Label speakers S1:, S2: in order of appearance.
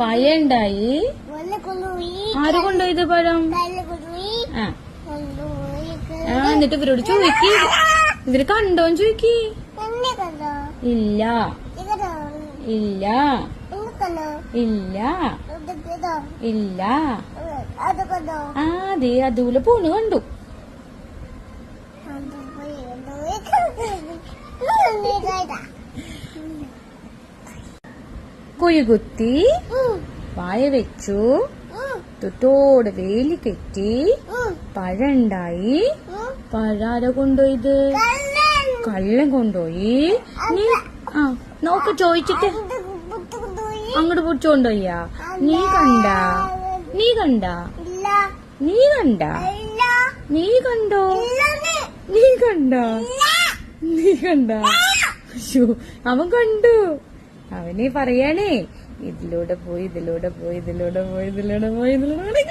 S1: പഴണ്ടായി. ആര് കൊണ്ടുപോയത് പഴം? എന്നിട്ട് ഇവരോട് ചോദിക്ക്, ഇവര് കണ്ടോന്ന് ചോദിക്ക്. ഇല്ല ഇല്ല ഇല്ല ഇല്ല. അതെ അതുപോലെ പോണ് കണ്ടു. കുയുകുത്തി വായ വെച്ചു, തൊട്ടോടെ വേലി കെട്ടി, പഴണ്ടായി. പഴാര കൊണ്ടുപോയത്? കള്ളൻ കൊണ്ടുപോയി. നീ നോക്ക് ചോദിച്ചിട്ട് അങ്ങോട്ട് പിടിച്ചോണ്ടോയ്യാ? നീ കണ്ട? നീ കണ്ട? നീ കണ്ട? നീ കണ്ടോ? നീ കണ്ട? നീ കണ്ട? അവൻ കണ്ടു. അവനെ പറയാണേ ഇതിലൂടെ പോയി ഇതിലൂടെ പോയി ഇതിലൂടെ പോയി ഇതിലൂടെ പോയി ഇതിലൂടെ